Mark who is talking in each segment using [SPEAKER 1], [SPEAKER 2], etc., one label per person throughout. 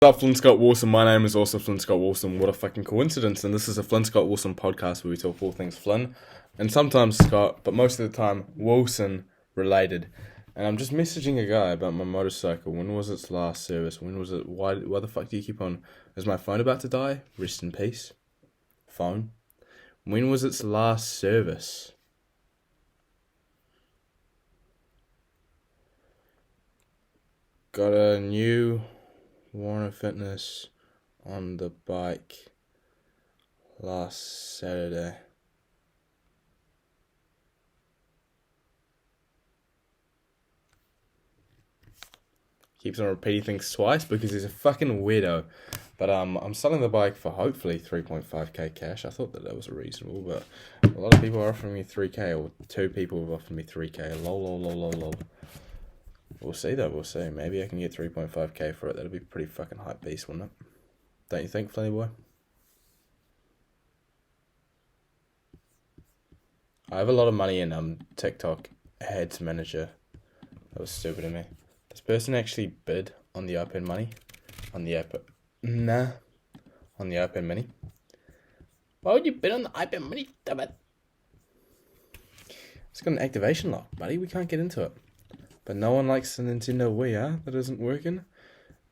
[SPEAKER 1] What's up, Flynn Scott Wilson? My name is also Flynn Scott Wilson. What a fucking coincidence. And this is a Flynn Scott Wilson podcast where we talk all things Flynn and sometimes Scott, but most of the time Wilson related. And I'm just messaging a guy about my motorcycle. When was its last service? When was it? Why the fuck do you keep on? Is my phone about to die? Rest in peace. Phone. When was its last service? Got a new Warner Fitness on the bike last Saturday. Keeps on repeating things twice because he's a fucking weirdo. But I'm selling the bike for hopefully 3.5k cash. I thought that was reasonable, but a lot of people are offering me 3k, or two people have offered me 3k. Lol. We'll see though, we'll see. Maybe I can get 3.5k for it. That'd be pretty fucking hype beast, wouldn't it? Don't you think, Flinny boy? I have a lot of money in TikTok Ads Manager. That was stupid of me. This person actually bid on the iPad Money. On the iPad Mini. Why would you bid on the iPad Mini? Damn it. It's got an activation lock, buddy. We can't get into it. But no one likes the Nintendo Wii, huh? That isn't working.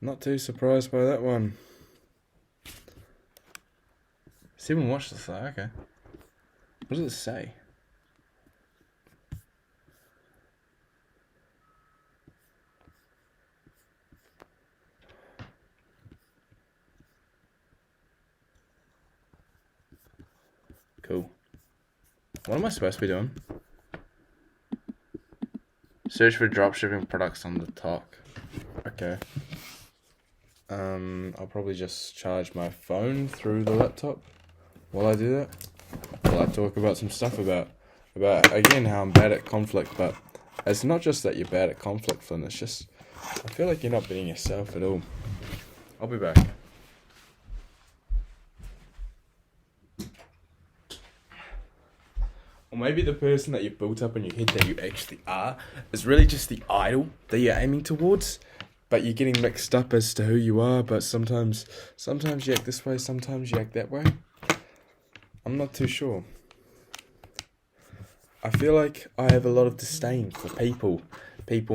[SPEAKER 1] Not too surprised by that one. Steven watched this though, okay. What does it say? Cool. What am I supposed to be doing? Search for dropshipping products on the talk. Okay. I'll probably just charge my phone through the laptop while I do that. While I talk about some stuff about again how I'm bad at conflict, but it's not just that you're bad at conflict, Flynn, it's just I feel like you're not being yourself at all. I'll be back. Or maybe the person that you built up in your head that you actually are is really just the idol that you're aiming towards, but you're getting mixed up as to who you are, but sometimes you act this way, sometimes you act that way. I'm not too sure. I feel like I have a lot of disdain for people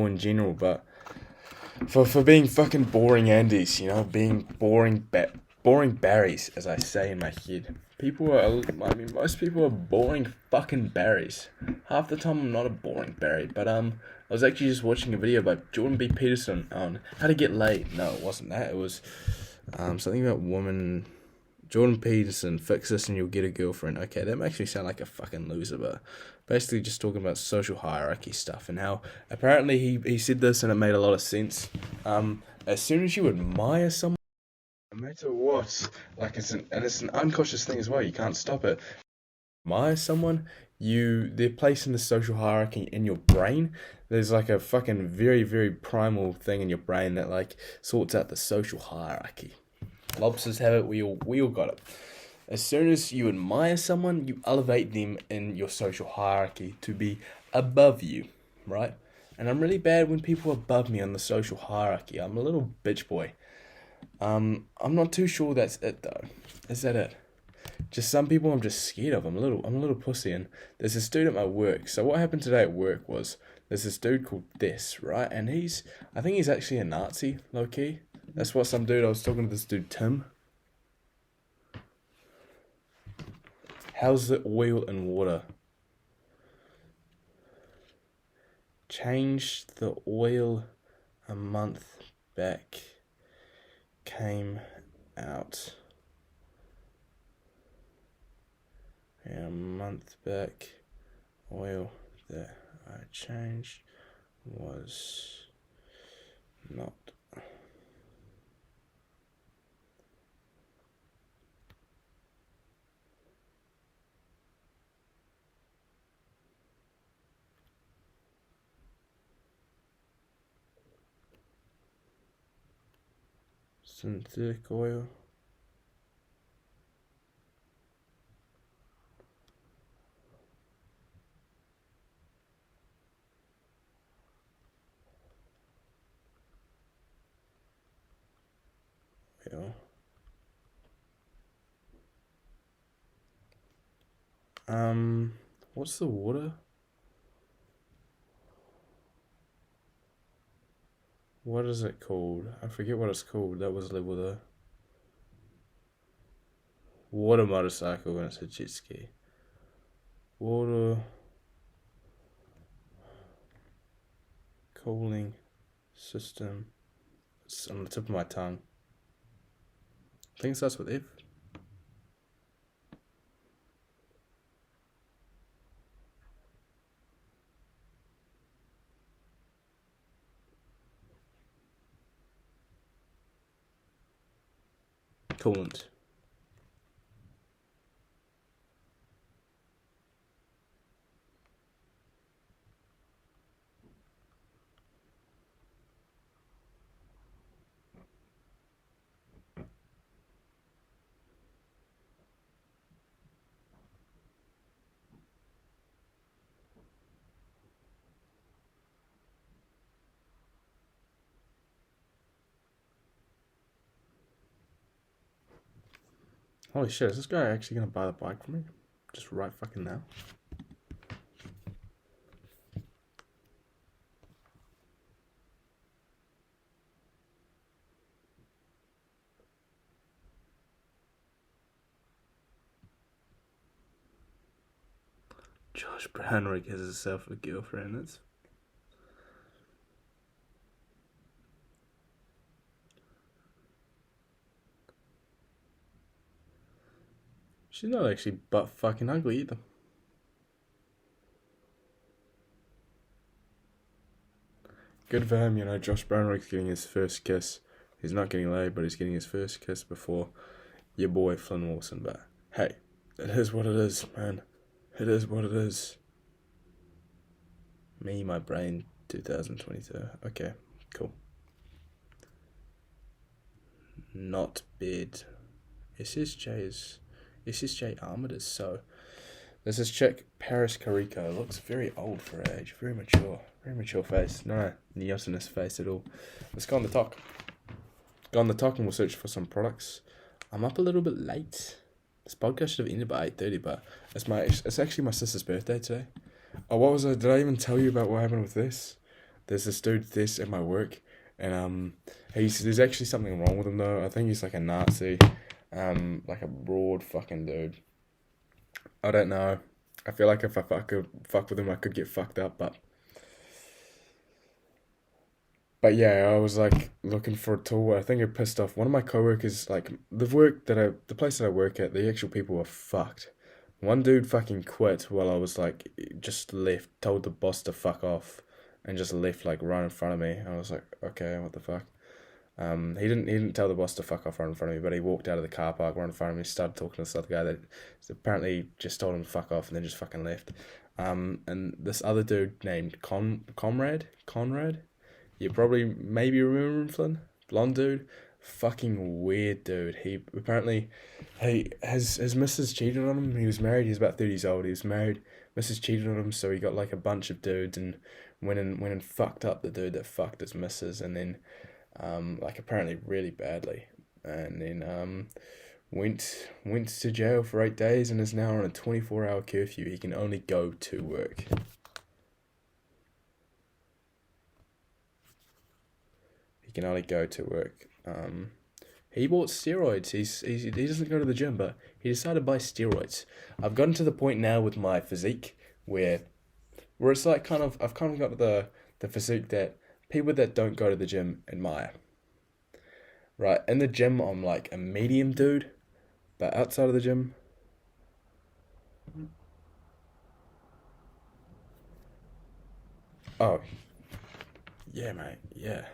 [SPEAKER 1] in general, but for being fucking boring Andys, you know, being boring Barrys, as I say in my head. Most people are boring fucking Barrys. Half the time I'm not a boring Barry, but I was actually just watching a video by Jordan B. Peterson on how to get laid. No, it wasn't that. It was something about woman. Jordan Peterson, fix this and you'll get a girlfriend. Okay, that makes me sound like a fucking loser, but basically just talking about social hierarchy stuff and how apparently he said this and it made a lot of sense. As soon as you admire someone, no matter what, like it's an unconscious thing as well. You can't stop it. Admire someone, they're placed in the social hierarchy in your brain. There's like a fucking very, very primal thing in your brain that like sorts out the social hierarchy. Lobsters have it. We all got it. As soon as you admire someone, you elevate them in your social hierarchy to be above you, right? And I'm really bad when people are above me on the social hierarchy. I'm a little bitch boy. I'm not too sure that's it though. Is that it? Just some people I'm just scared of. I'm a little pussy, and there's this dude at my work. So what happened today at work was there's this dude called This, right? And I think he's actually a Nazi, low key. That's what some dude, I was talking to this dude, Tim. How's the oil and water? Changed the oil a month back. Came out. Yeah, a month back. Oil that I changed was not. Synthetic oil. Yeah. What's the water? What is it called? I forget what it's called. That was with a water motorcycle and it's a jet ski. Water cooling system. It's on the tip of my tongue. I think it starts with F. Coolant. Holy shit, is this guy actually gonna buy the bike from me? Just right fucking now? Josh Brownrigg has himself a girlfriend. That's she's not actually butt fucking ugly either. Good for him, you know. Josh Brownrigg's getting his first kiss. He's not getting laid, but he's getting his first kiss before your boy Flynn Wilson. But hey, it is what it is, man. It is what it is. Me, my brain, 2022. Okay, cool. Not bad. SSJ Armored is so. There's this chick, Paris Carrico, looks very old for her age, very mature face. No neos in his face at all. Let's go on the talk. Go on the talk and we'll search for some products. I'm up a little bit late. This podcast should have ended by 8:30, but it's actually my sister's birthday today. Oh, what was it? Did I even tell you about what happened with this? There's this dude, at my work, and there's actually something wrong with him though. I think he's like a Nazi, like a broad fucking dude. I don't know. I feel like if I could fuck with him, I could get fucked up, but yeah, I was like looking for a tool. I think it pissed off one of my coworkers. Like the place that I work at, the actual people were fucked. One dude fucking quit while I was like, just left, told the boss to fuck off, and just left like right in front of me. I was like, okay, what the fuck? He didn't tell the boss to fuck off right in front of me, but he walked out of the car park right in front of me, started talking to this other guy that apparently just told him to fuck off and then just fucking left. And this other dude named Conrad, you probably maybe remember him, Flynn, blonde dude, fucking weird dude. He apparently, his missus cheated on him. He was married. He's about 30 years old. He was married. Missus cheated on him, so he got like a bunch of dudes and went and fucked up the dude that fucked his missus, and then like apparently really badly, and then went to jail for 8 days and is now on a 24-hour curfew. He can only go to work. He can only go to work. He bought steroids. He doesn't go to the gym, but he decided to buy steroids. I've gotten to the point now with my physique where it's like I've kind of got the physique that people that don't go to the gym admire. Right, in the gym I'm like a medium dude, but outside of the gym, oh yeah, mate, yeah.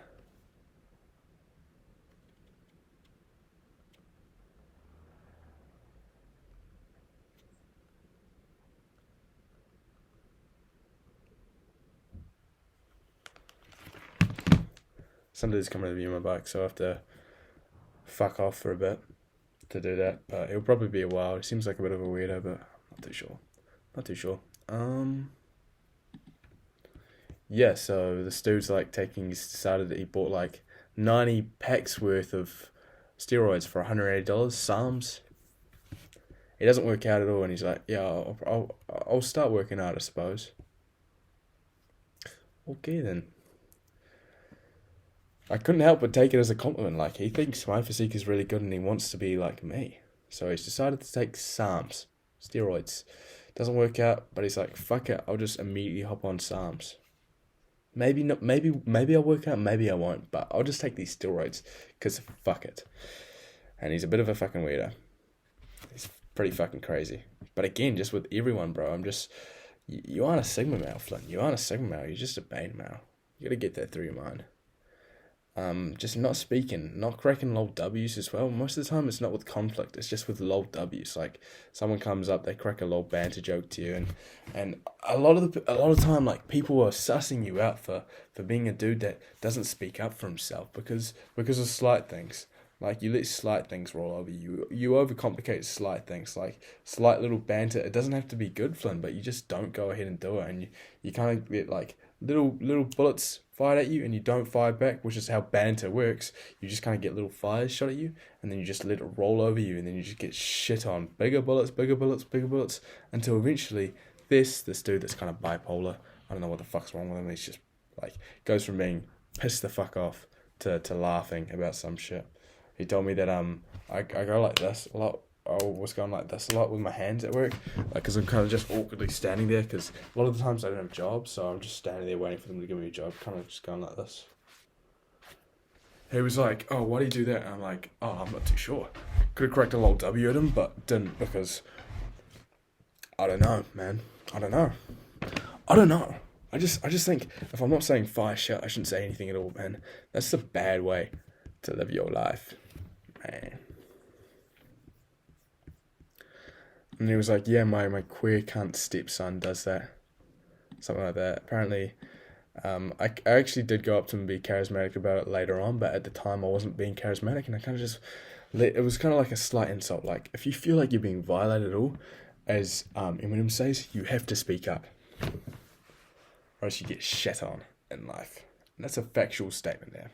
[SPEAKER 1] Somebody's coming to view my bike, so I have to fuck off for a bit to do that. But it'll probably be a while. He seems like a bit of a weirdo, but not too sure. Not too sure. Yeah. So this dude's like he's decided that he bought like 90 packs worth of steroids for $180, Psalms. He doesn't work out at all, and he's like, yeah, I'll start working out, I suppose. Okay, then. I couldn't help but take it as a compliment. Like, he thinks my physique is really good and he wants to be like me. So he's decided to take Psalms, steroids. Doesn't work out, but he's like, fuck it, I'll just immediately hop on Psalms. Maybe not. Maybe I'll work out. Maybe I won't. But I'll just take these steroids because fuck it. And he's a bit of a fucking weirdo. He's pretty fucking crazy. But again, just with everyone, bro. You aren't a Sigma male, Flynn. You aren't a Sigma male. You're just a beta male. You gotta get that through your mind. Just not speaking, not cracking lol W's as well. Most of the time, it's not with conflict. It's just with lol W's. Like someone comes up, they crack a lol banter joke to you, and a lot of the time, like people are sussing you out for being a dude that doesn't speak up for himself because of slight things. Like you let slight things roll over you. You overcomplicate slight things, like slight little banter. It doesn't have to be good, Flynn, but you just don't go ahead and do it, and you kind of get like little bullets fired at you and you don't fire back, which is how banter works. You just kind of get little fires shot at you and then you just let it roll over you and then you just get shit on. Bigger bullets, until eventually this dude that's kind of bipolar, I don't know what the fuck's wrong with him, he's just like goes from being pissed the fuck off to laughing about some shit. He told me that I go like this a lot. I was going like this a lot with my hands at work, like because I'm kind of just awkwardly standing there because a lot of the times I don't have jobs, so I'm just standing there waiting for them to give me a job, kind of just going like this. He was like, "Oh, why do you do that?" And I'm like, "Oh, I'm not too sure. Could have cracked a little W at him, but didn't because I don't know, man. I don't know. I just think if I'm not saying fire shit, I shouldn't say anything at all, man. That's a bad way to live your life, man." And he was like, yeah, my queer cunt stepson does that. Something like that. Apparently, I actually did go up to him and be charismatic about it later on, but at the time I wasn't being charismatic, and I kind of just it was kind of like a slight insult. Like, if you feel like you're being violated at all, as Eminem says, you have to speak up, or else you get shat on in life. And that's a factual statement there.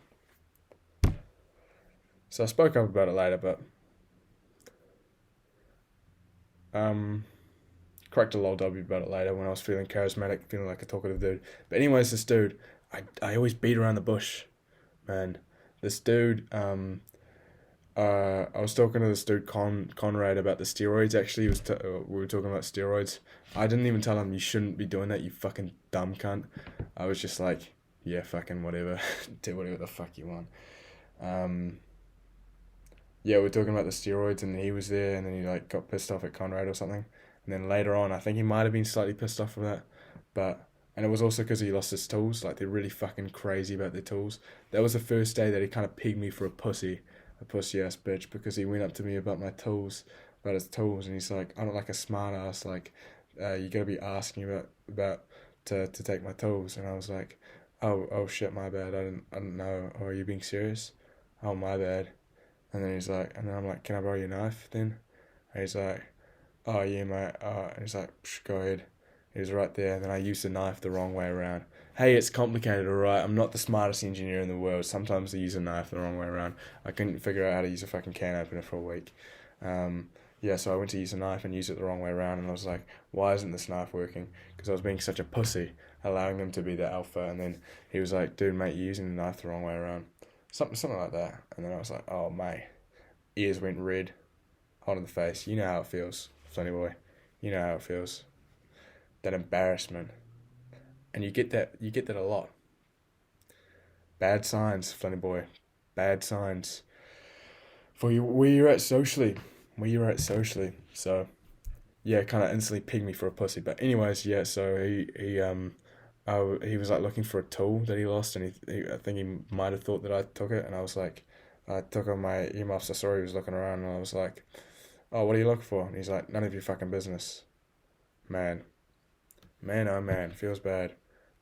[SPEAKER 1] So I spoke up about it later, but cracked a lol W about it later when I was feeling charismatic, feeling like a talkative dude. But anyways, this dude, I always beat around the bush, man. This dude, I was talking to this dude Conrad about the steroids. Actually, we were talking about steroids. I didn't even tell him you shouldn't be doing that, you fucking dumb cunt. I was just like, yeah, fucking whatever, do whatever the fuck you want. Yeah, we were talking about the steroids, and he was there, and then he like got pissed off at Conrad or something. And then later on, I think he might have been slightly pissed off from that, and it was also because he lost his tools. Like, they're really fucking crazy about their tools. That was the first day that he kind of pegged me for a pussy ass bitch, because he went up to me about my tools, about his tools, and he's like, I'm not like a smart ass, like, you gotta be asking about to take my tools. And I was like, oh shit, my bad, I didn't know. Oh, are you being serious? Oh, my bad. And then I'm like, can I borrow your knife then? And he's like, oh yeah, mate. And he's like, go ahead. He was right there. And then I used the knife the wrong way around. Hey, it's complicated, alright? I'm not the smartest engineer in the world. Sometimes I use a knife the wrong way around. I couldn't figure out how to use a fucking can opener for a week. Yeah, so I went to use a knife and used it the wrong way around. And I was like, why isn't this knife working? Because I was being such a pussy, allowing them to be the alpha. And then he was like, dude, mate, you're using the knife the wrong way around. Something like that. And then I was like, oh, mate. Ears went red. Hot in the face. You know how it feels, Flinny boy. You know how it feels. That embarrassment. And you get that a lot. Bad signs, Flinny boy. Bad signs. For you, where you're at socially. So, yeah, kind of instantly pegged me for a pussy. But anyways, yeah, so he was like looking for a tool that he lost, and I think he might have thought that I took it, and I was like, I took on my earmuffs. I saw he was looking around, and I was like, oh, what are you looking for? And he's like, none of your fucking business. Man, oh man, feels bad.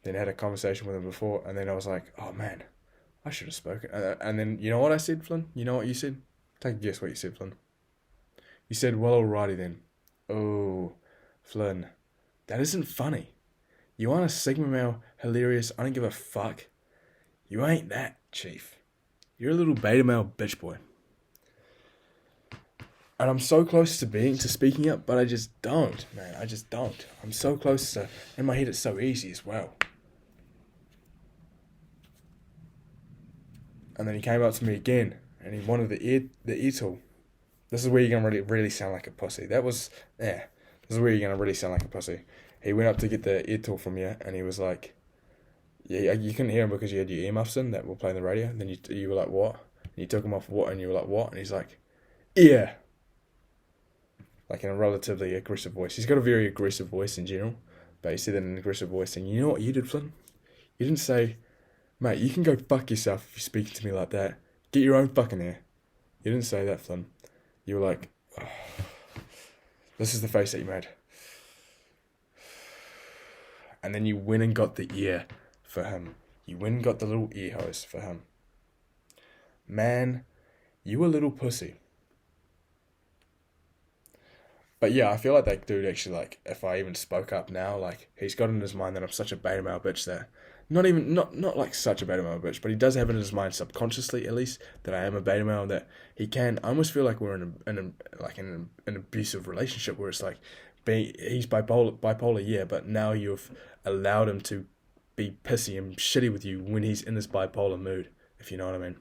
[SPEAKER 1] Then I had a conversation with him before, and then I was like, oh man, I should have spoken. And then, you know what I said, Flynn? You know what you said? Take a guess what you said, Flynn. You said, well, alrighty then. Oh, Flynn, that isn't funny. You aren't a Sigma male, hilarious, I don't give a fuck. You ain't that, Chief. You're a little beta male bitch boy. And I'm so close to speaking up, but I just don't, man. I just don't. I'm so close to, in my head it's so easy as well. And then he came up to me again, and he wanted the ear tool. This is where you're gonna really sound like a pussy. This is where you're gonna really sound like a pussy. He went up to get the ear tool from you, and he was like, "Yeah, you couldn't hear him because you had your earmuffs in that were playing the radio." And then you were like, "What?" And you took them off, "What?" And you were like, "What?" And he's like, "Yeah," like in a relatively aggressive voice. He's got a very aggressive voice in general, but he said that in an aggressive voice. And you know what you did, Flynn? You didn't say, "Mate, you can go fuck yourself if you're speaking to me like that. Get your own fucking ear." You didn't say that, Flynn. You were like, oh. This is the face that you made. And then you went and got the ear for him. You went and got the little ear hose for him. Man, you a little pussy. But yeah, I feel like that dude actually, like, if I even spoke up now, like, he's got in his mind that I'm such a beta male bitch that, not like such a beta male bitch, but he does have in his mind subconsciously, at least, that I am a beta male, that he can, I almost feel like we're in an abusive relationship where it's like, he's bipolar, yeah, but now you've allowed him to be pissy and shitty with you when he's in this bipolar mood, if you know what I mean.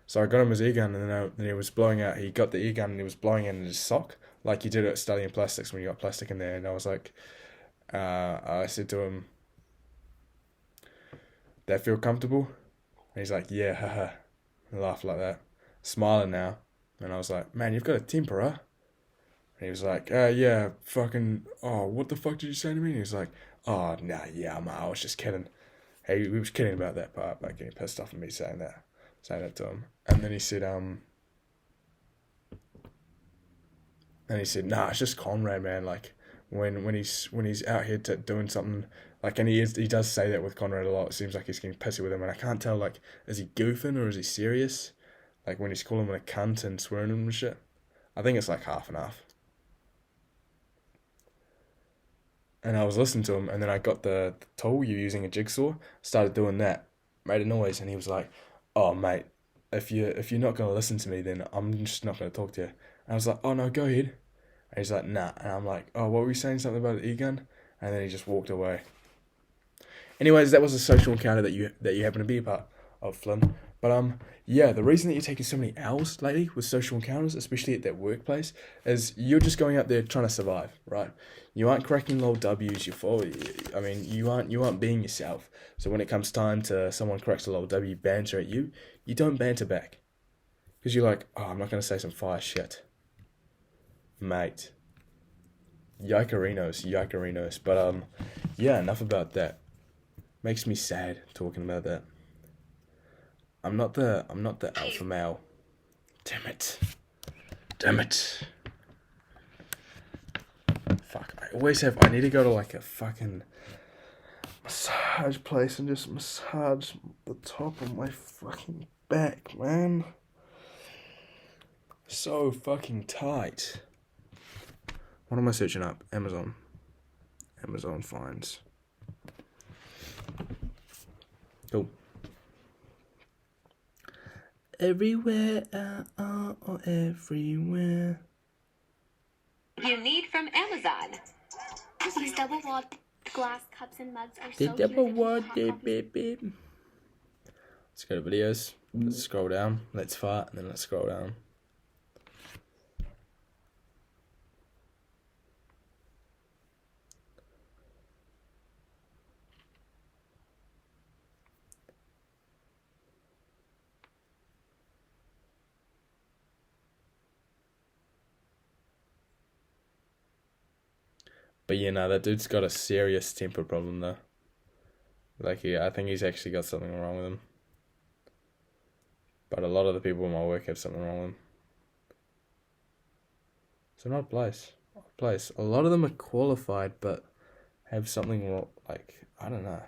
[SPEAKER 1] So I got him his ear gun, and then he was blowing out, he got the ear gun and he was blowing it in his sock, like you did at studying plastics when you got plastic in there. And I was like, I said to him, "That feel comfortable?" And he's like, "Yeah, haha." And laughed like that, smiling now. And I was like, "Man, you've got a temper, huh?" And he was like, "Yeah, fucking, oh, what the fuck did you say to me?" And he was like, "Oh, nah, yeah, I was just kidding." Hey, we was kidding about that part, about getting pissed off at me saying that to him. And then he said, "Nah, it's just Conrad, man. Like, when he's out here doing something, like, and he does say that with Conrad a lot. It seems like he's getting pissy with him, and I can't tell, like, is he goofing or is he serious? Like, when he's calling him a cunt and swearing at him and shit. I think it's like half and half." And I was listening to him, and then I got the tool, you using a jigsaw, started doing that, made a noise, and he was like, "Oh, mate, if you're not gonna listen to me, then I'm just not gonna talk to you." And I was like, "Oh no, go ahead." And he's like, "Nah." And I'm like, "Oh, what were you saying? Something about an e-gun?" And then he just walked away. Anyways, that was a social encounter that you happen to be a part of, Flynn. But yeah, the reason that you're taking so many hours lately with social encounters, especially at that workplace, is you're just going out there trying to survive, right? You aren't cracking low W's. You aren't being yourself. So when it comes time to someone cracks a low W banter at you, you don't banter back, because you're like, "Oh, I'm not gonna say some fire shit, mate." Yikerinos. But yeah, enough about that. Makes me sad talking about that. I'm not the alpha male. Damn it. Fuck. I need to go to like a fucking massage place and just massage the top of my fucking back, man. So fucking tight. What am I searching up? Amazon finds. Cool. Everywhere, everywhere.
[SPEAKER 2] You need from Amazon.
[SPEAKER 3] These double-walled glass cups and mugs are
[SPEAKER 1] The
[SPEAKER 3] so
[SPEAKER 1] double-walled,
[SPEAKER 3] cute.
[SPEAKER 1] beep. Let's go to videos. Let's scroll down. Let's fart, and then let's scroll down. But yeah, no, that dude's got a serious temper problem though. Like, I think he's actually got something wrong with him. But a lot of the people in my work have something wrong with them. So not a place. A lot of them are qualified, but have something wrong. Like, I don't know.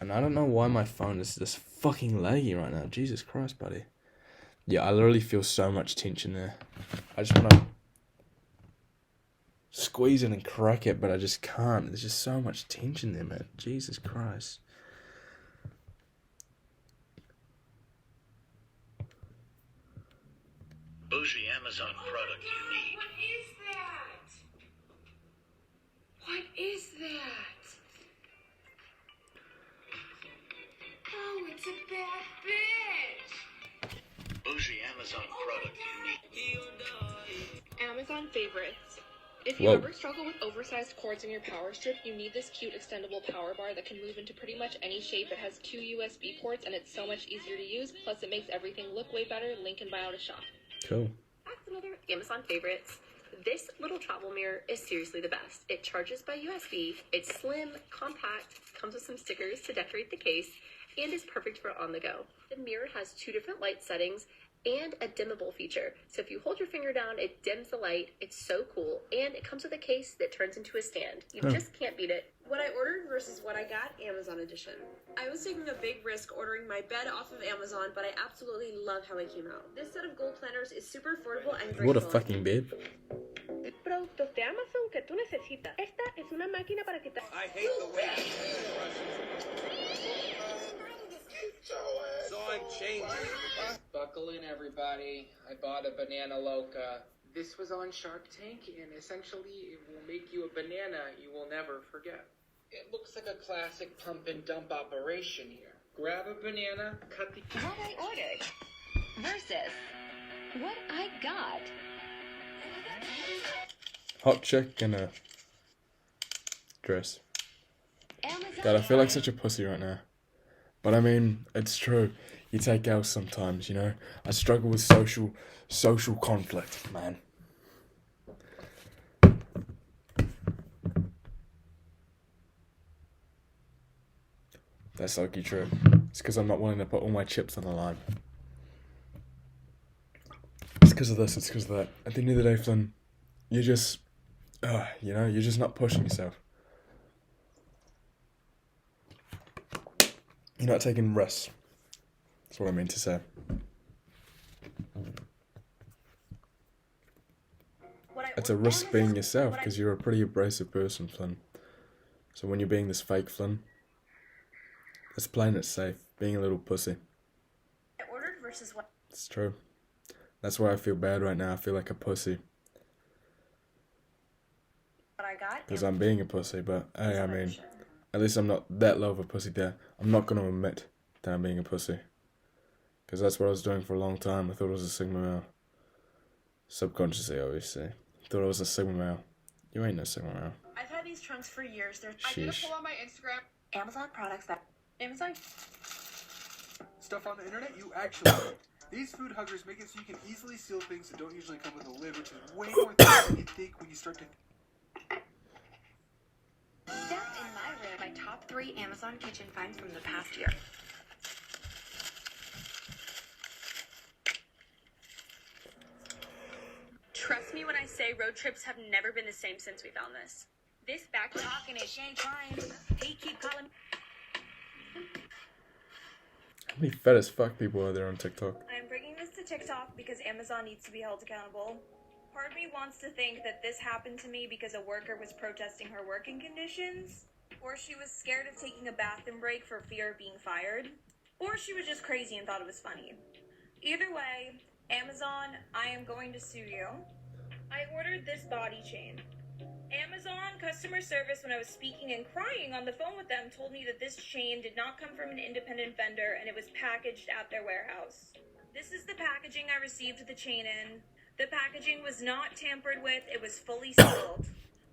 [SPEAKER 1] And I don't know why my phone is this fucking laggy right now. Jesus Christ, buddy. Yeah, I literally feel so much tension there. I just want to squeeze it and crack it, but I just can't. There's just so much tension there, man. Jesus Christ.
[SPEAKER 4] Bougie Amazon product you need.
[SPEAKER 5] What is that? What is that? Oh, it's a bad bitch.
[SPEAKER 4] Bougie Amazon product you need.
[SPEAKER 6] Amazon favorites. If you
[SPEAKER 1] Whoa.
[SPEAKER 6] ever struggle with oversized cords in your power strip, you need this cute extendable power bar that can move into pretty much any shape. It has 2 USB ports and it's so much easier to use. Plus it makes everything look way better. Link in bio to shop.
[SPEAKER 1] Cool.
[SPEAKER 7] That's another Amazon favorites. This little travel mirror is seriously the best. It charges by USB, it's slim, compact, comes with some stickers to decorate the case, and is perfect for on the go. The mirror has 2 different light settings and a dimmable feature. So if you hold your finger down, it dims the light. It's so cool. And it comes with a case that turns into a stand. You just can't beat it.
[SPEAKER 8] What I ordered versus what I got, Amazon edition. I was taking a big risk ordering my bed off of Amazon, but I absolutely love how it came out. This set of gold planners is super affordable and great.
[SPEAKER 1] What a fucking babe.
[SPEAKER 8] Productos de Amazon que tú necesitas. Esta es una máquina para quitar.
[SPEAKER 9] I hate the way so I'm changing.
[SPEAKER 10] Buckle in, everybody. I bought a banana loca. This was on Shark Tank, and essentially it will make you a banana you will never forget. It looks like a classic pump and dump operation here. Grab a banana, cut the...
[SPEAKER 2] What I ordered versus what I got.
[SPEAKER 1] Hot chick in a dress.
[SPEAKER 2] Amazon.
[SPEAKER 1] God, I feel like such a pussy right now. But I mean, it's true. You take L's sometimes, you know. I struggle with social conflict, man. That's lucky true. It's because I'm not willing to put all my chips on the line. It's because of this, it's because of that. At the end of the day, Flynn, you just, you know, you're just not pushing yourself. You're not taking risks. That's what I mean to say. It's a risk being yourself because you're a pretty abrasive person, Flynn. So when you're being this fake Flynn, it's playing it safe, being a little pussy.
[SPEAKER 8] I ordered versus what
[SPEAKER 1] It's true. That's why I feel bad right now. I feel like a pussy
[SPEAKER 8] I got.
[SPEAKER 1] because I'm being a pussy. But hey, I mean, at least I'm not that low of a pussy there. I'm not going to admit that I'm being a pussy. Because that's what I was doing for a long time. I thought it was a Sigma male. Subconsciously, obviously. Thought I was a Sigma male. You ain't no Sigma male.
[SPEAKER 8] I've had these trunks for years. They're
[SPEAKER 5] I did a
[SPEAKER 1] Sheesh.
[SPEAKER 5] poll on my Instagram.
[SPEAKER 8] Amazon products that Amazon.
[SPEAKER 9] Stuff on the internet you actually need. These food huggers make it so you can easily seal things that don't usually come with a lid, which is way more things than you think when you start to...
[SPEAKER 2] Step in my room. My top 3 Amazon kitchen finds from the past year.
[SPEAKER 8] Trust me when I say road trips have never been the same since we found this. This back
[SPEAKER 2] Talking it, she ain't trying. He keep calling.
[SPEAKER 1] How many fat as fuck people are there on TikTok?
[SPEAKER 8] I'm bringing this to TikTok because Amazon needs to be held accountable. Part of me wants to think that this happened to me because a worker was protesting her working conditions, or she was scared of taking a bathroom break for fear of being fired, or she was just crazy and thought it was funny. Either way, Amazon, I am going to sue you. I ordered this body chain. Amazon customer service, when I was speaking and crying on the phone with them, told me that this chain did not come from an independent vendor and it was packaged at their warehouse. This is the packaging I received the chain in. The packaging was not tampered with, it was fully sealed.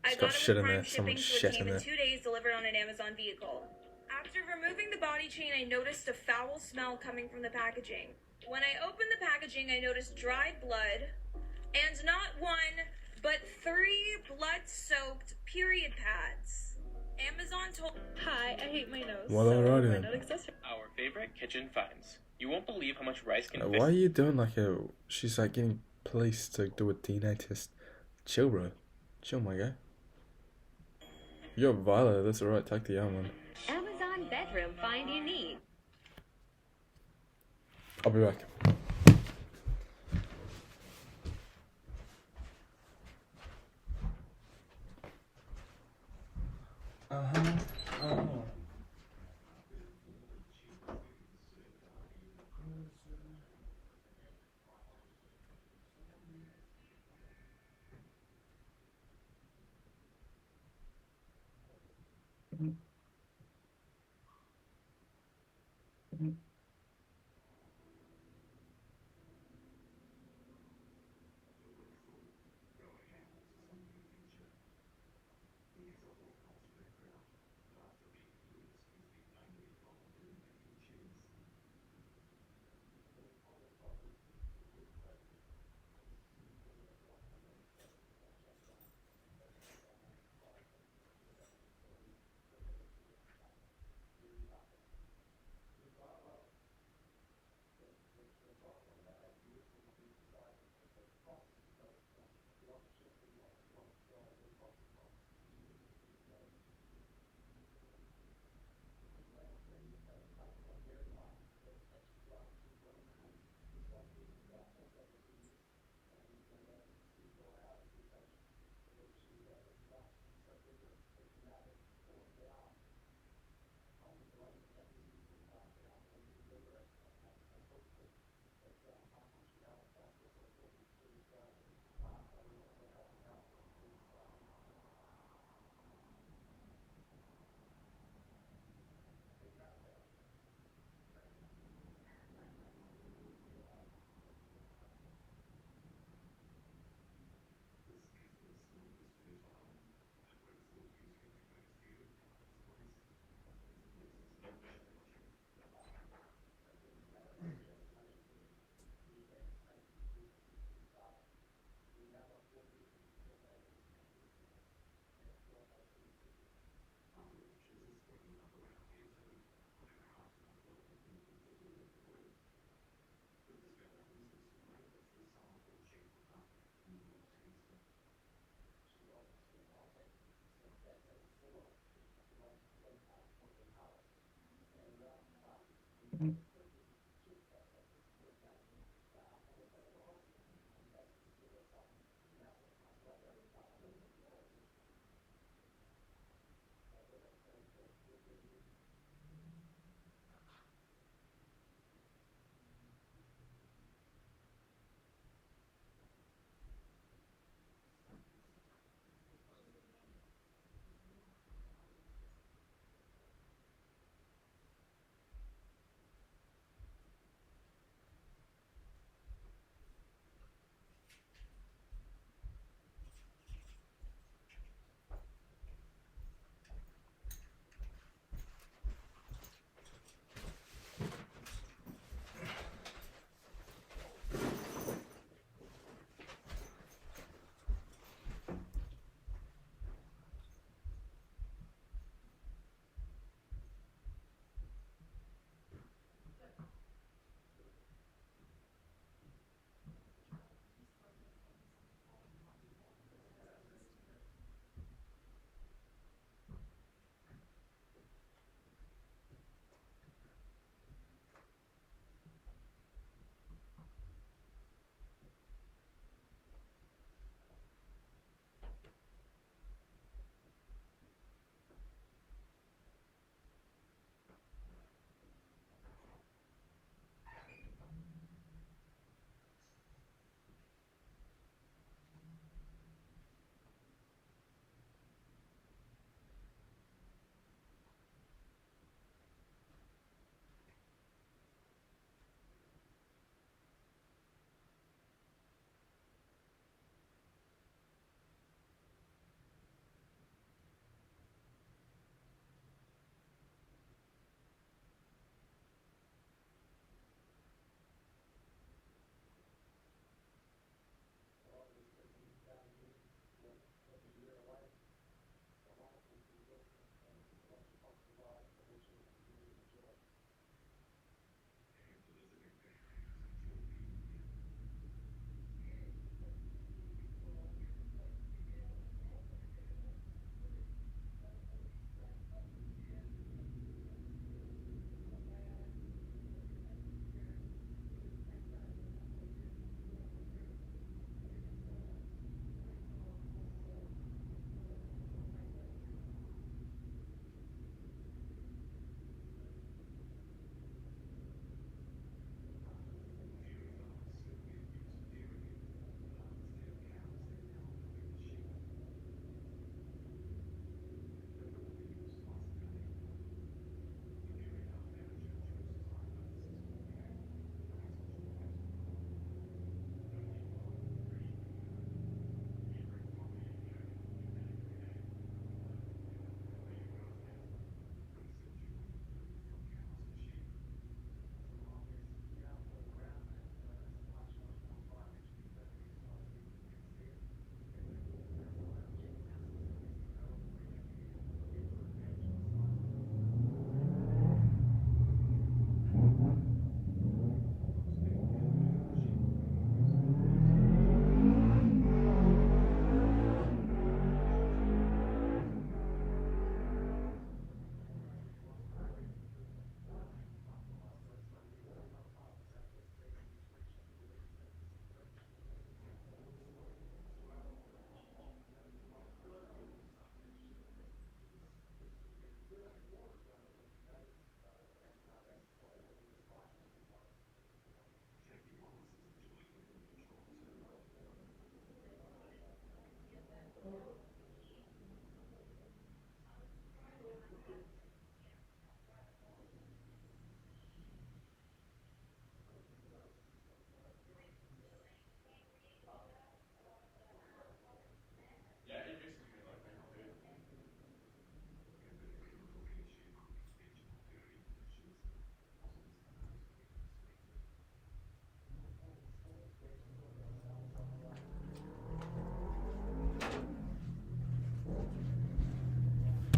[SPEAKER 8] I
[SPEAKER 1] It's got
[SPEAKER 8] got it
[SPEAKER 1] shit
[SPEAKER 8] with
[SPEAKER 1] in
[SPEAKER 8] Prime
[SPEAKER 1] there,
[SPEAKER 8] shipping,
[SPEAKER 1] someone's
[SPEAKER 8] so
[SPEAKER 1] shit
[SPEAKER 8] it came
[SPEAKER 1] in
[SPEAKER 8] in
[SPEAKER 1] there.
[SPEAKER 8] 2 days delivered on an Amazon vehicle. After removing the body chain, I noticed a foul smell coming from the packaging. When I opened the packaging, I noticed dried blood, and not 1, but 3 blood-soaked period pads. Amazon told... Hi, I hate my nose.
[SPEAKER 1] Well, alrighty then.
[SPEAKER 11] Our favorite kitchen finds. You won't believe how much rice can
[SPEAKER 1] Why are you doing like a... She's like getting police to do a DNA test. Chill, bro. Chill, my guy. You're Violet, that's alright. Take the young one.
[SPEAKER 2] Amazon bedroom find you need.
[SPEAKER 1] I'll be back.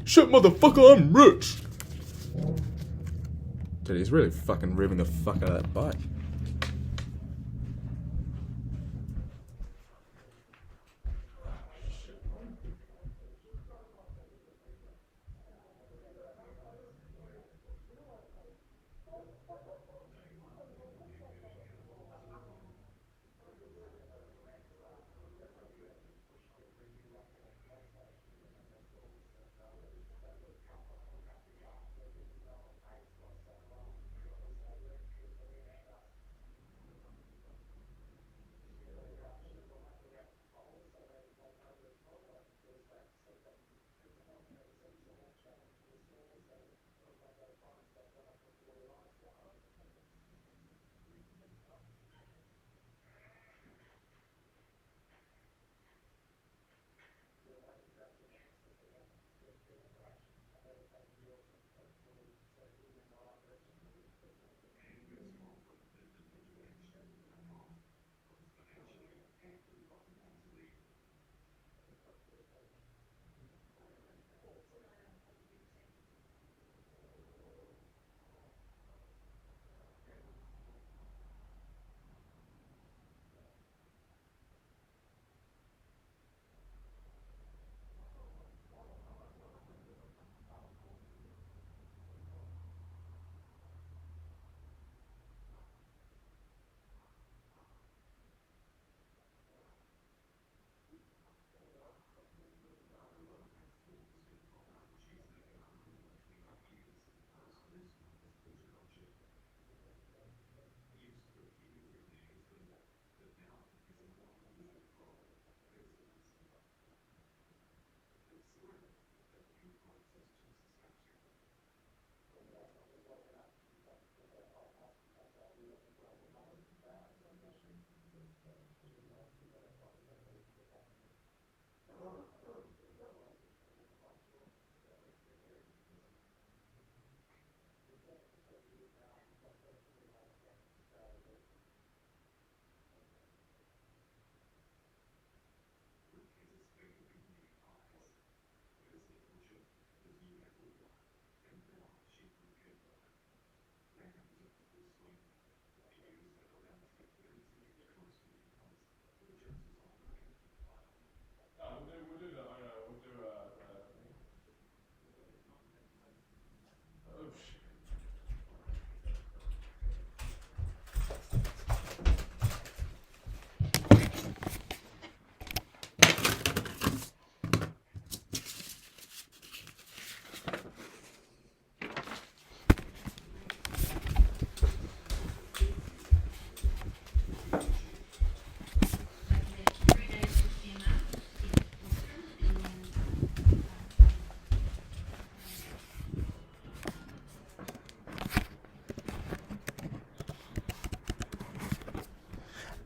[SPEAKER 1] Shit, motherfucker, I'm rich. Dude, he's really fucking revving the fuck out of that bike.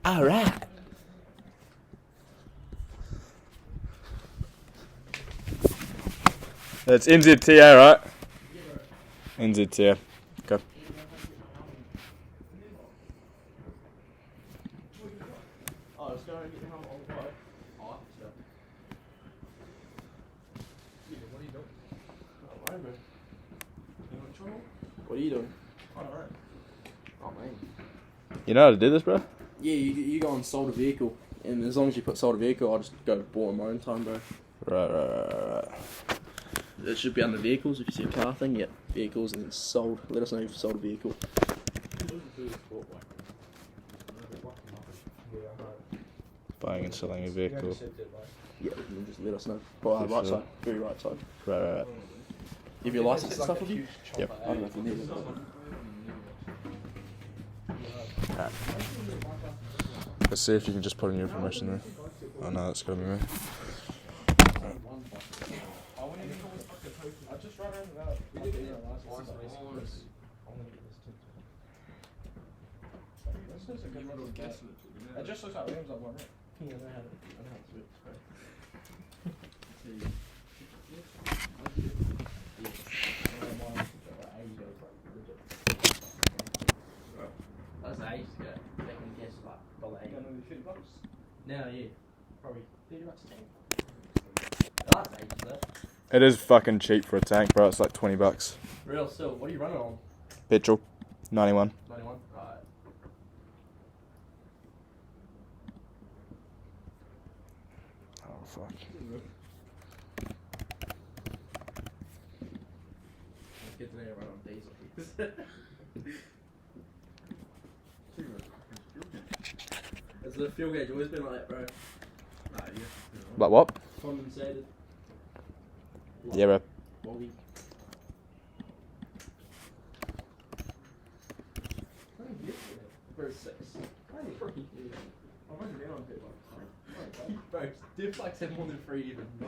[SPEAKER 1] All right. That's NZTA, right? NZTA. Go.
[SPEAKER 12] Oh, let's go and get your helmet on the bike. Oh, stuff. What are you doing? Oh, right, bro. You want trouble? What are you doing? Alright. Oh, man.
[SPEAKER 1] You know how to do this, bro?
[SPEAKER 12] Yeah, you go and sold a vehicle, and as long as you put sold a vehicle, I'll just go bore on my own time, bro.
[SPEAKER 1] Right.
[SPEAKER 12] It should be under vehicles. If you see a car thing, yeah, vehicles, and then sold. Let us know if you sold a vehicle.
[SPEAKER 1] Buying and selling a vehicle.
[SPEAKER 12] Yeah, and then just let us know. Right side, very right side.
[SPEAKER 1] Right.
[SPEAKER 12] You have your license and stuff with you?
[SPEAKER 1] Yep.
[SPEAKER 12] I don't know if you need it.
[SPEAKER 1] Right. Let's see if you can just put in your information there. Oh no, that's gotta be me.
[SPEAKER 12] It just looks like Rams on one, right? Yeah, I know how to switch, That's ages ago. Back when the gas was like $1.80. $50? Now, yeah. Probably $30 a tank. That's ages though.
[SPEAKER 1] It is fucking cheap for a tank, bro. It's like $20.
[SPEAKER 12] Real still. What are you running on?
[SPEAKER 1] Petrol, 91.
[SPEAKER 12] 91? Alright.
[SPEAKER 1] Oh fuck.
[SPEAKER 12] Get to run on diesel. Has the fuel gauge always been like that, bro? Nah, yeah.
[SPEAKER 1] Like what?
[SPEAKER 12] Condensated.
[SPEAKER 1] Yeah, bro.
[SPEAKER 12] Boggy. Verse 6. I wasn't down on pit one. Bro, diff like 7 more than 3 even. No?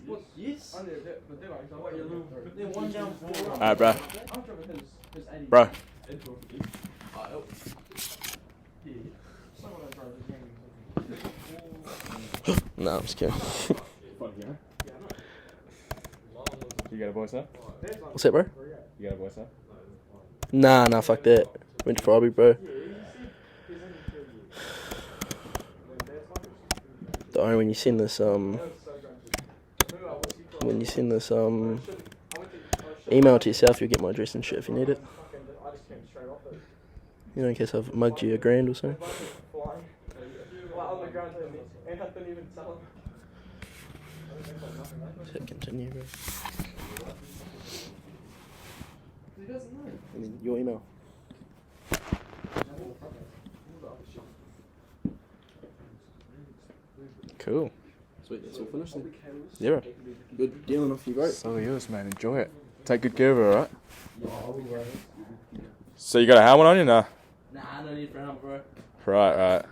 [SPEAKER 12] What? Yes? I did it, but then I what, your little. Then 1 down 4.
[SPEAKER 1] Alright, bro.
[SPEAKER 12] I'm dropping his 80.
[SPEAKER 1] Bro.
[SPEAKER 12] Yeah. Someone I drive
[SPEAKER 1] No, I'm just kidding. You got a voice now?
[SPEAKER 13] What's that, bro?
[SPEAKER 1] You got a voice now?
[SPEAKER 13] Nah, fuck that. Went to Robbie, bro. Don't when you send this email to yourself, you'll get my address and shit if you need it. You know, in case I've mugged you $1,000 or something. Hit continue, bro. And then your email.
[SPEAKER 1] Cool.
[SPEAKER 13] Sweet, that's all finished then.
[SPEAKER 1] Yeah, bro.
[SPEAKER 13] Good dealing off you, bro.
[SPEAKER 1] So yours, man. Enjoy it. Take good care of her, alright? So you got a helmet on you now?
[SPEAKER 12] Nah, I don't need for helmet, bro.
[SPEAKER 1] Right.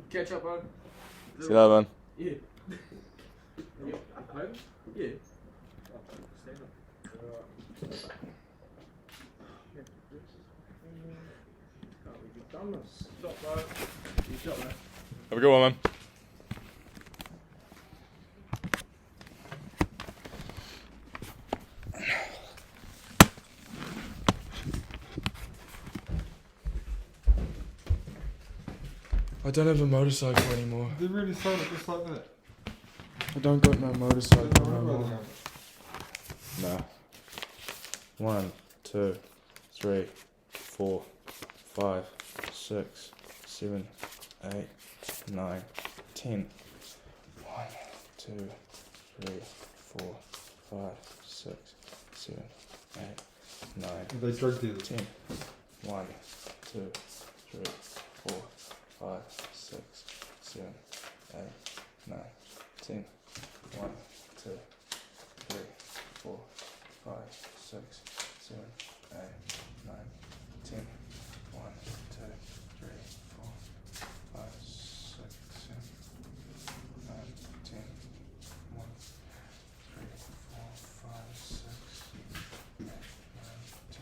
[SPEAKER 12] Catch up, bro.
[SPEAKER 1] See you later, man.
[SPEAKER 12] Yeah. Home? Yeah. Stop, bro.
[SPEAKER 1] Have a good one, man. I don't have a motorcycle anymore.
[SPEAKER 9] They really sound just like that.
[SPEAKER 1] I don't got no motorcycle
[SPEAKER 9] Don't worry
[SPEAKER 1] anymore.
[SPEAKER 9] about it.
[SPEAKER 1] No. 1, 2, 3, 4, 5, 6, 7, 8, 9, 10. 1, 2, 3, 4, 5, 6, 7, 8, 9,
[SPEAKER 9] They drug dealers.
[SPEAKER 1] 10. 1, 2, 3, 4, 5, 6, 7, 8, 9, 10. 1, 2, 3, 4, 5, 6, 7, 8, 9, 10. 1, 2, 3, 4, 5, 6, 7, 9, 10. 1, 3, 4, 5, 6, 8, 9, 10.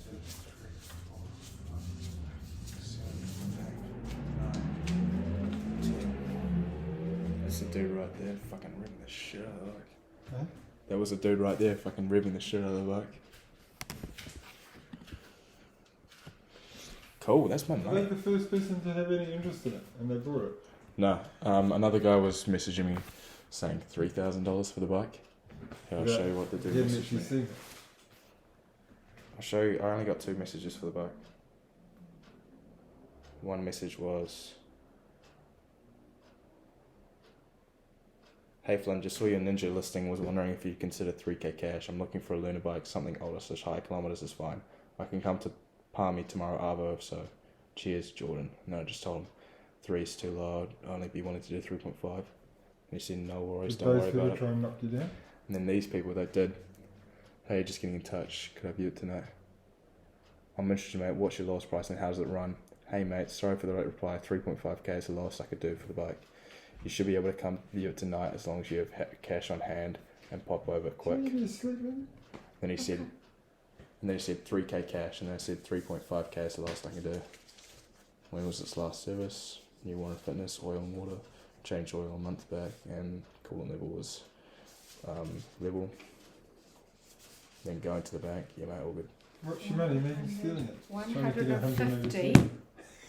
[SPEAKER 1] 2, 3, 4, 5, 6, 7, 8, 9, 10. That's the dude right there, fucking ripping the shit out of the bike.
[SPEAKER 9] Huh?
[SPEAKER 1] That was a dude right there, fucking ripping the shit out of the bike. Cool, that's my
[SPEAKER 9] Are they
[SPEAKER 1] money.
[SPEAKER 9] the first person to have any interest in it, and they bought it?
[SPEAKER 1] No, another guy was messaging me saying $3,000 for the bike. Here, I'll show you what the dude
[SPEAKER 9] He hadn't
[SPEAKER 1] messaged
[SPEAKER 9] actually
[SPEAKER 1] me.
[SPEAKER 9] seen it.
[SPEAKER 1] I'll show you. I only got 2 messages for the bike. One message was, "Hey Flynn, just saw your Ninja listing. Was wondering if you consider 3K cash. I'm looking for a learner bike, something older, so high kilometers is fine. I can come to Palmy tomorrow, Arvo, so cheers, Jordan." And I just told him 3 is too low. I'd only be wanting to do 3.5. And he said, "No worries,
[SPEAKER 9] Did
[SPEAKER 1] don't
[SPEAKER 9] those
[SPEAKER 1] worry
[SPEAKER 9] people
[SPEAKER 1] about it."
[SPEAKER 9] try and knock you down?
[SPEAKER 1] And then these people that did, "Hey, just getting in touch. Could I view it tonight? I'm interested, mate. What's your lowest price and how does it run? Hey, mate, sorry for the late reply. 3.5k is the lowest I could do for the bike. You should be able to come view it tonight as long as you have cash on hand and pop over quick."
[SPEAKER 9] You sleep, man?
[SPEAKER 1] Then he said, 3k cash, and then I said 3.5k is the lowest I can do. When was its last service? New Warren Fitness, oil and water, change oil a month back, and coolant level was level. Then going to the bank, yeah mate, all good.
[SPEAKER 9] What's your money? Megan's stealing it. Trying to get
[SPEAKER 5] 150.
[SPEAKER 9] 180.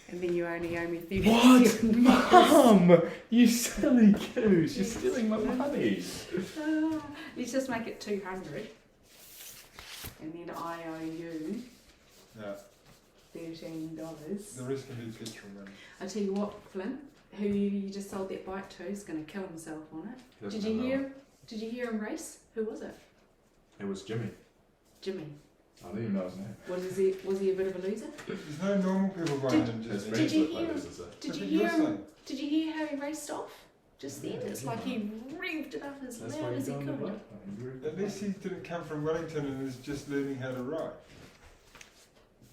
[SPEAKER 14] And then you only owe me 30.
[SPEAKER 1] What? Mum! You silly goose. You're stealing my money.
[SPEAKER 14] Let's just make it 200. And then I owe you
[SPEAKER 9] Yeah.
[SPEAKER 14] $13.
[SPEAKER 9] The rest can be petrol money.
[SPEAKER 14] I tell you what, Flynn, who you just sold that bike to is going to kill himself on it.
[SPEAKER 1] He doesn't
[SPEAKER 14] Did you
[SPEAKER 1] know
[SPEAKER 14] hear? Did you hear him race? Who was it?
[SPEAKER 1] It was Jimmy.
[SPEAKER 14] Jimmy.
[SPEAKER 1] I don't even know his name.
[SPEAKER 14] Was he a bit of a loser?
[SPEAKER 9] There's no normal people buying them. Just
[SPEAKER 14] Did you hear? Did you hear him? Did you hear how he raced off? Just then, it's like he revved it up as loud as he could.
[SPEAKER 9] At least he didn't come from Wellington and is just learning how to ride.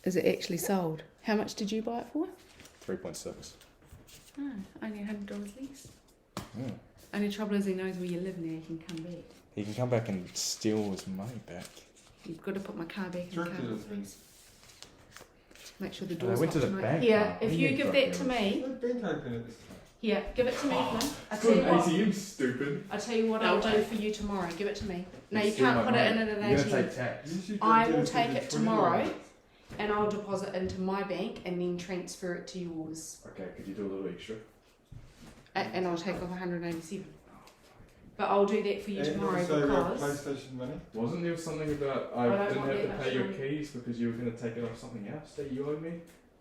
[SPEAKER 14] Is it actually sold? How much did you buy it for?
[SPEAKER 1] 3.6.
[SPEAKER 14] Oh, only $100 less.
[SPEAKER 1] Hmm.
[SPEAKER 14] Only trouble is he knows where you live now. He can come back.
[SPEAKER 1] He can come back and steal his money back.
[SPEAKER 14] You've got to put my car back in the car, please. Make sure the
[SPEAKER 1] I
[SPEAKER 14] door's
[SPEAKER 1] went to
[SPEAKER 14] locked
[SPEAKER 1] the
[SPEAKER 14] tonight.
[SPEAKER 1] bank.
[SPEAKER 14] Here,
[SPEAKER 1] now.
[SPEAKER 14] if you give that to me. Here, give it to me, Flynn. I tell you what.
[SPEAKER 1] ATM, stupid.
[SPEAKER 14] I tell you what I'll do for you tomorrow. Give it to me. No, you
[SPEAKER 1] Steal
[SPEAKER 14] can't
[SPEAKER 1] my
[SPEAKER 14] put it in
[SPEAKER 1] money.
[SPEAKER 14] at an
[SPEAKER 1] You're
[SPEAKER 14] ATM.
[SPEAKER 1] gonna take tax.
[SPEAKER 14] I will take it tomorrow, and I'll deposit into my bank and then transfer it to yours.
[SPEAKER 1] Okay, could you do a little extra?
[SPEAKER 14] And I'll take off 187. But I'll do that for you
[SPEAKER 9] And
[SPEAKER 14] tomorrow
[SPEAKER 9] also
[SPEAKER 14] because.
[SPEAKER 9] PlayStation money.
[SPEAKER 1] Wasn't there something about I
[SPEAKER 14] don't
[SPEAKER 1] didn't
[SPEAKER 14] want
[SPEAKER 1] have
[SPEAKER 14] that
[SPEAKER 1] to pay your
[SPEAKER 14] much
[SPEAKER 1] keys because you were going to take it off something else that you owed me?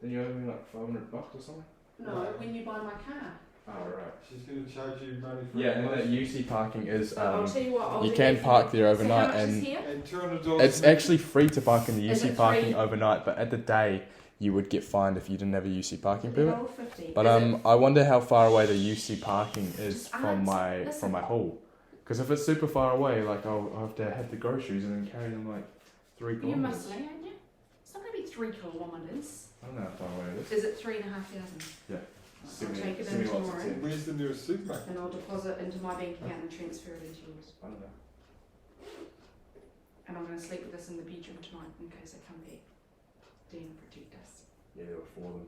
[SPEAKER 1] Then you owed me like $500 or something?
[SPEAKER 14] No, when you buy my car.
[SPEAKER 1] Oh, right.
[SPEAKER 9] She's going to charge you money for
[SPEAKER 1] Yeah, and that UC parking is,
[SPEAKER 14] I'll tell you what, I'll
[SPEAKER 1] you
[SPEAKER 14] do
[SPEAKER 1] can
[SPEAKER 14] that for
[SPEAKER 1] park
[SPEAKER 14] you.
[SPEAKER 1] there
[SPEAKER 14] So how
[SPEAKER 1] overnight
[SPEAKER 14] much is
[SPEAKER 1] and
[SPEAKER 14] here?
[SPEAKER 9] And $200.
[SPEAKER 1] it's actually free to park in the
[SPEAKER 14] Is
[SPEAKER 1] UC
[SPEAKER 14] it
[SPEAKER 1] parking
[SPEAKER 14] free?
[SPEAKER 1] overnight, but at the day you would get fined if you didn't have a UC parking permit.
[SPEAKER 14] $1.50.
[SPEAKER 1] But
[SPEAKER 14] Is it-
[SPEAKER 1] I wonder how far away the UC parking is
[SPEAKER 14] Just
[SPEAKER 1] from
[SPEAKER 14] answer.
[SPEAKER 1] from my hall. Because if it's super far away, like I'll have to have the groceries and then carry them like 3
[SPEAKER 14] You
[SPEAKER 1] kilometers.
[SPEAKER 14] must aren't you? It's not going to be 3 kilometres.
[SPEAKER 1] I don't know how far away it is.
[SPEAKER 14] Is it 3,500?
[SPEAKER 1] Yeah.
[SPEAKER 14] I'll take it in
[SPEAKER 1] lots of
[SPEAKER 14] tomorrow.
[SPEAKER 1] 10.
[SPEAKER 9] Where's the nearest supermarket?
[SPEAKER 14] And I'll deposit into my bank account and transfer it into yours.
[SPEAKER 1] I don't know.
[SPEAKER 14] And I'm going to sleep with this in the bedroom tonight in case they come back. Dean, protect us.
[SPEAKER 1] Yeah, there were 4 of them.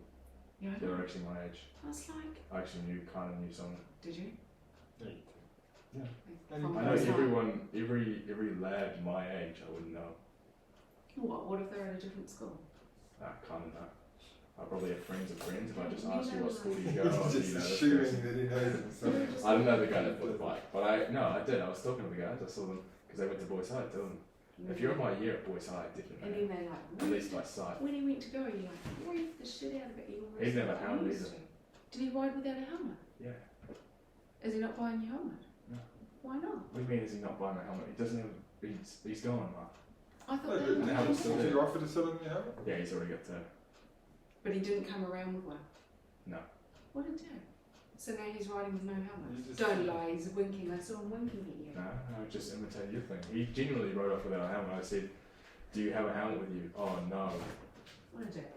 [SPEAKER 14] Yeah, I
[SPEAKER 1] They were
[SPEAKER 14] know.
[SPEAKER 1] actually my age.
[SPEAKER 14] I was like,
[SPEAKER 1] I actually kind of knew some.
[SPEAKER 14] did you?
[SPEAKER 9] Yeah.
[SPEAKER 14] From
[SPEAKER 1] I know
[SPEAKER 14] last night.
[SPEAKER 1] every lad my age, I wouldn't know.
[SPEAKER 14] What if they're at a different school?
[SPEAKER 1] I kind of know. I probably have friends of friends. If I just
[SPEAKER 14] You
[SPEAKER 1] ask you
[SPEAKER 14] don't
[SPEAKER 1] what school
[SPEAKER 14] know.
[SPEAKER 1] do you go,
[SPEAKER 9] He's
[SPEAKER 1] oh, do
[SPEAKER 9] just
[SPEAKER 1] you know this
[SPEAKER 9] assuming
[SPEAKER 1] person?
[SPEAKER 9] that he knows himself.
[SPEAKER 1] I don't know the guy that bought the bike, but I did. I was talking to the guys. I saw them because they went to Boys High. Tell them if you're in my year at Boys High,
[SPEAKER 14] And
[SPEAKER 1] definitely.
[SPEAKER 14] then they like,
[SPEAKER 1] At least by sight.
[SPEAKER 14] when he went to go, you're like, rev the shit out of it. You
[SPEAKER 1] He's never
[SPEAKER 14] almost
[SPEAKER 1] helmet
[SPEAKER 14] used
[SPEAKER 1] either.
[SPEAKER 14] to. Did he ride without a helmet?
[SPEAKER 1] Yeah.
[SPEAKER 14] Is he not buying your helmet?
[SPEAKER 1] No.
[SPEAKER 14] Why not?
[SPEAKER 1] What do you mean? Is he not buying a helmet? He doesn't have. He's gone, Mark.
[SPEAKER 14] I thought
[SPEAKER 9] No,
[SPEAKER 14] they
[SPEAKER 9] but
[SPEAKER 14] were
[SPEAKER 1] helmet's still
[SPEAKER 9] did
[SPEAKER 1] there.
[SPEAKER 9] you offer to sell him your helmet?
[SPEAKER 1] Yeah, he's already got 2.
[SPEAKER 14] But he didn't come around with one.
[SPEAKER 1] No.
[SPEAKER 14] What did he do? So now he's riding with no helmet.
[SPEAKER 9] You just-
[SPEAKER 14] Don't lie, he's winking. I saw him winking at you.
[SPEAKER 1] No, I just imitated your thing. He genuinely rode off without a helmet. I said, "Do you have a helmet with you?" Oh no.
[SPEAKER 14] What did you do?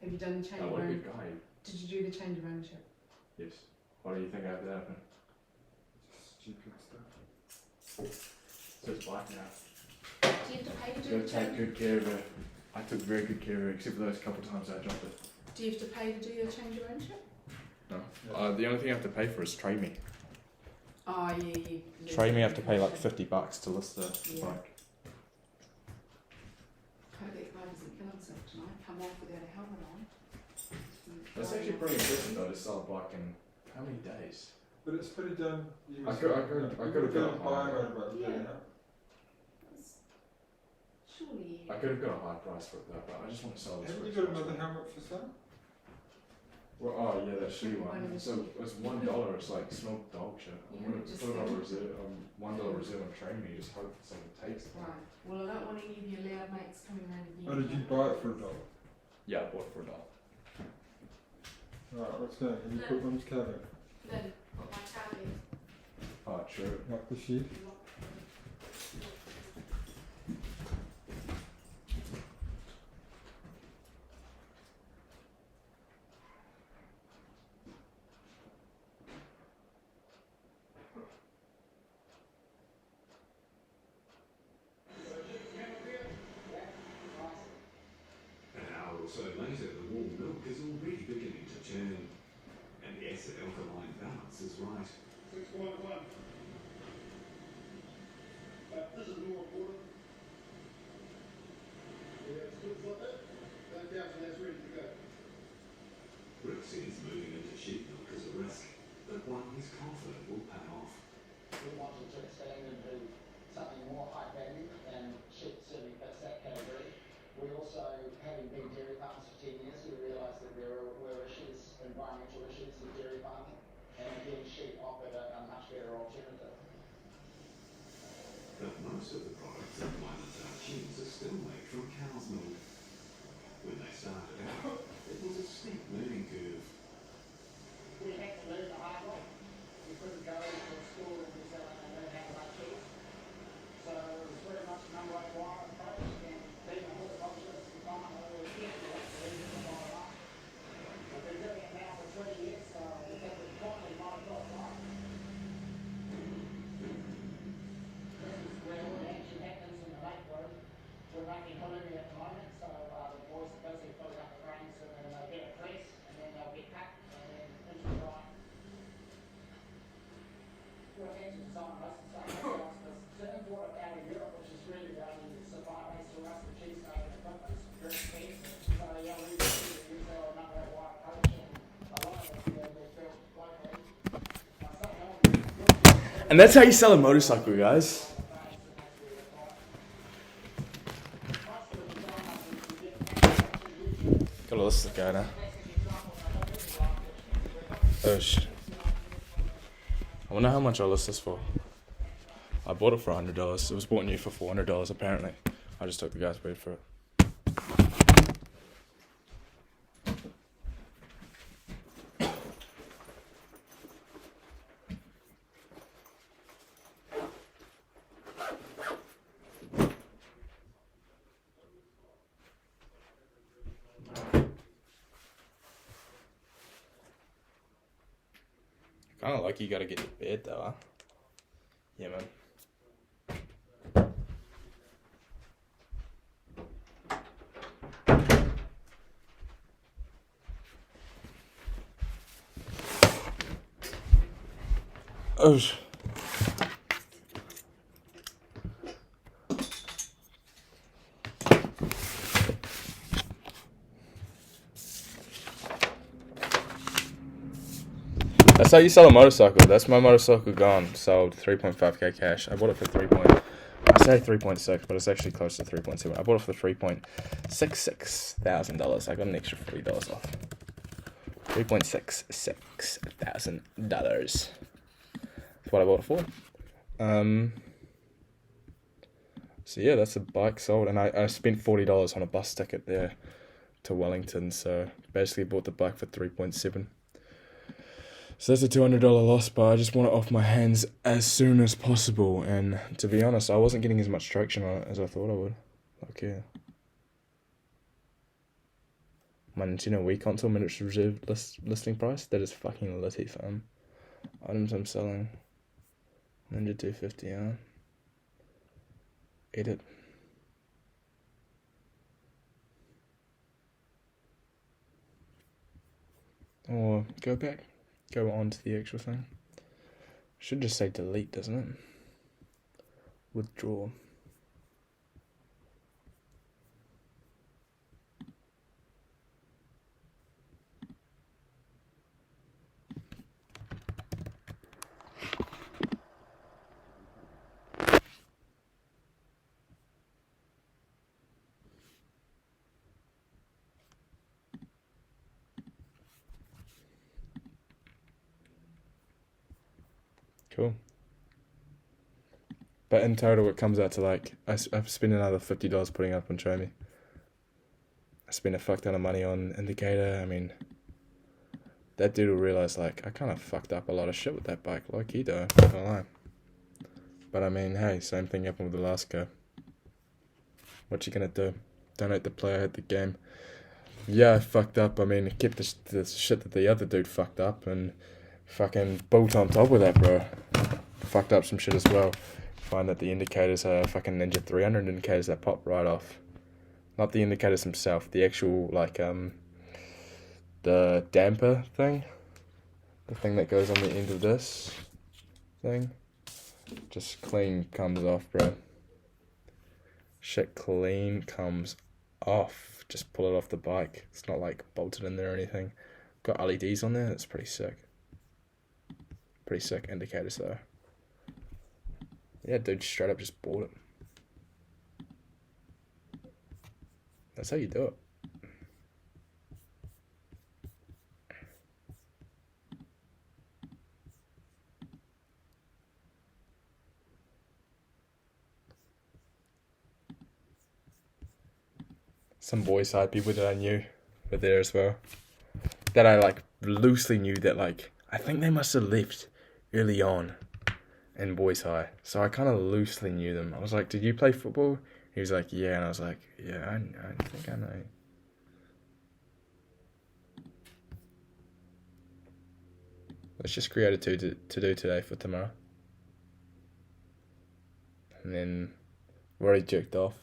[SPEAKER 14] Have you done the change
[SPEAKER 1] Oh,
[SPEAKER 14] of
[SPEAKER 1] what a
[SPEAKER 14] ownership?
[SPEAKER 1] good guy.
[SPEAKER 14] Did you do the change of ownership?
[SPEAKER 1] Yes. Why do you think I have to happen?
[SPEAKER 9] Stupid stuff.
[SPEAKER 1] So it's black now.
[SPEAKER 14] Do you have to pay to do
[SPEAKER 1] Gotta
[SPEAKER 14] the
[SPEAKER 1] take
[SPEAKER 14] change?
[SPEAKER 1] good care of it. I took very good care of it, except for those couple times I dropped it.
[SPEAKER 14] Do you have to pay to do your change of ownership?
[SPEAKER 1] No. The only thing I have to pay for is trade me.
[SPEAKER 14] Oh yeah.
[SPEAKER 1] Trade me, I have to pay like $50 to list the
[SPEAKER 14] Yeah.
[SPEAKER 1] bike.
[SPEAKER 14] Hope that guy doesn't kill himself tonight. Come off without a helmet on.
[SPEAKER 1] That's actually pretty impressive though to sell a bike in how many days?
[SPEAKER 9] But it's pretty done. You
[SPEAKER 1] I
[SPEAKER 9] must-
[SPEAKER 1] could- I
[SPEAKER 9] you
[SPEAKER 1] could-
[SPEAKER 9] know,
[SPEAKER 1] I
[SPEAKER 9] you
[SPEAKER 1] could have
[SPEAKER 9] could
[SPEAKER 1] got a
[SPEAKER 9] buy
[SPEAKER 1] higher-
[SPEAKER 9] a motorbike,
[SPEAKER 14] Yeah.
[SPEAKER 9] you know.
[SPEAKER 14] Surely.
[SPEAKER 1] I could have got a high price for it though, but I just want to sell this.
[SPEAKER 9] Haven't
[SPEAKER 1] for
[SPEAKER 9] you got
[SPEAKER 1] as much
[SPEAKER 9] another
[SPEAKER 1] as
[SPEAKER 9] helmet for sale?
[SPEAKER 1] Well, oh yeah, that shoe
[SPEAKER 14] One
[SPEAKER 1] one.
[SPEAKER 14] of the
[SPEAKER 1] So it's $1. It's like smoked dog shit. I'm
[SPEAKER 14] Yeah,
[SPEAKER 1] gonna
[SPEAKER 14] just
[SPEAKER 1] put it on
[SPEAKER 14] think.
[SPEAKER 1] reserve. $1 reserve on trade me. Just hope someone takes it.
[SPEAKER 14] Right. Well, I don't want any of your loud mates coming around again.
[SPEAKER 9] Or did you buy it for $1?
[SPEAKER 1] Yeah, I bought it for $1.
[SPEAKER 9] Alright, what's going? Have you put one's cover?
[SPEAKER 14] Then, got my car there.
[SPEAKER 1] Oh, true.
[SPEAKER 9] Like the shed?
[SPEAKER 15] An hour or so later, the warm milk is already beginning to churn. And the acid alkaline balance is right.
[SPEAKER 16] 6.1. This is more important. Yeah, it's good for that.
[SPEAKER 15] Rick sees moving into sheep milk as a risk, but one he's confident will pay off.
[SPEAKER 16] We wanted to expand into something more high value, and sheep certainly fits that category. We also, having been dairy farmers for 10 years, we realised that there were issues, environmental issues with dairy farming, and again, sheep offered a much better alternative.
[SPEAKER 15] But most of the products in Waimantar cheese are still made from cow's milk. When they started out, it was a steep learning curve.
[SPEAKER 16] We had to learn the hard way. We couldn't go to a school in New Zealand and learn how to make cheese. So it was very much an unlike wire approach, and being a horticulturist at the time, I really cared about the reasons of my life. We've been doing it now for 20 years, so we think we've finally might got right. This is where all the action happens in the lake road. We're making halloumi at the moment, so the boys are busy filling up the grains, and then they'll get a press, and then they'll get cut, and then into the dry. We're actually designing most of the stuff ourselves, because to import it out of Europe, which is really the only supply base for us, the cheese making equipment is very expensive. So yeah, we use our number of white coach, and a lot of it they're built locally.
[SPEAKER 1] And that's how you sell a motorcycle, guys. Gotta listen to the guy now. Oh shit. I wonder how much I list this for. I bought it for $100. It was bought new for $400 apparently. I just took the guy's word for it. Kind of lucky you gotta get to bed though, huh? Yeah, man. Oh. That's how you sell a motorcycle. That's my motorcycle gone. Sold 3.5k cash. I bought it for I say 3.6, but it's actually close to 3.7. I bought it for $3.66,000. I got an extra $40 off. $3.66,000. That's what I bought it for. So yeah, that's a bike sold, and I spent $40 on a bus ticket there to Wellington. So basically bought the bike for 3.7. So that's a $200 loss, but I just want it off my hands as soon as possible. And to be honest, I wasn't getting as much traction on it as I thought I would. Like, yeah. My Nintendo Wii console minutes reserved listing price, that is fucking litty, fam. Items I'm selling. Ninja 250, yeah. Edit. Or go back. Go on to the actual thing. Should just say delete, doesn't it? Withdraw. Cool. But in total, it comes out to like, I've spent another $50 putting up on Show Me. I spent a fuck ton of money on Indicator. I mean, that dude will realise, like, I kind of fucked up a lot of shit with that bike. Like he though, not gonna lie. But I mean, hey, same thing happened with the last go. What you gonna do? Don't hate the player, hate the game. Yeah, I fucked up. I mean, I kept the shit that the other dude fucked up and fucking built on top of that, bro. Fucked up some shit as well. Find that the indicators are fucking Ninja 300 indicators that pop right off. Not the indicators themselves, the actual, like, the damper thing. The thing that goes on the end of this thing. Just clean comes off, bro. Shit clean comes off. Just pull it off the bike. It's not like bolted in there or anything. Got LEDs on there. That's pretty sick. Pretty sick indicators though. Yeah, dude, straight up just bought it. That's how you do it. Some Boys High people that I knew were there as well. That I like loosely knew that like, I think they must have left early on in Boys High. So I kind of loosely knew them. I was like, did you play football? He was like, yeah. And I was like, yeah, I think I know. Let's just create a to do today for tomorrow. And then I've already jerked off.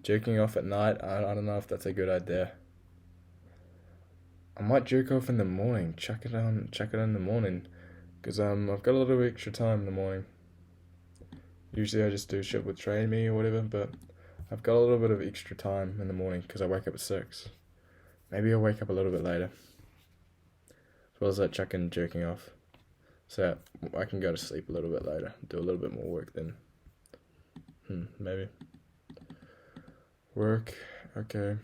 [SPEAKER 1] Jerking off at night, I don't know if that's a good idea. I might jerk off in the morning. Chuck it in the morning. Because I've got a little extra time in the morning. Usually I just do shit with Train Me or whatever, but I've got a little bit of extra time in the morning because I wake up at 6. Maybe I'll wake up a little bit later. As well as that chucking jerking off. So I can go to sleep a little bit later. Do a little bit more work then. Maybe. Work, okay.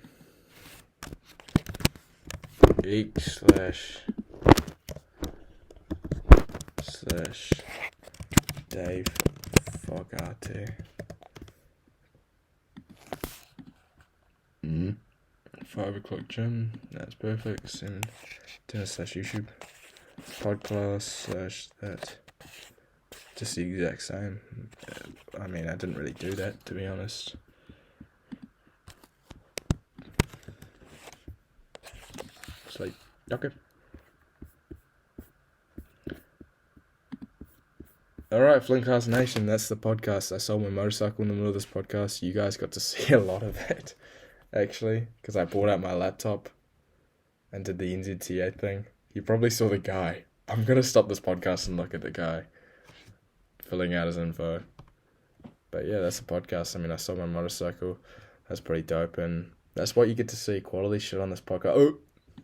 [SPEAKER 1] Dave Fogarty. 5 o'clock gym, that's perfect. 7 10/YouTube. Podcast / that. Just the exact same. I mean, I didn't really do that, to be honest. Sleep. Okay. Alright, Flinkcast Nation, that's the podcast. I sold my motorcycle in the middle of this podcast. You guys got to see a lot of it, actually, because I brought out my laptop and did the NZTA thing. You probably saw the guy. I'm going to stop this podcast and look at the guy filling out his info. But yeah, that's the podcast. I mean, I sold my motorcycle. That's pretty dope, and that's what you get to see, quality shit on this podcast. Oh!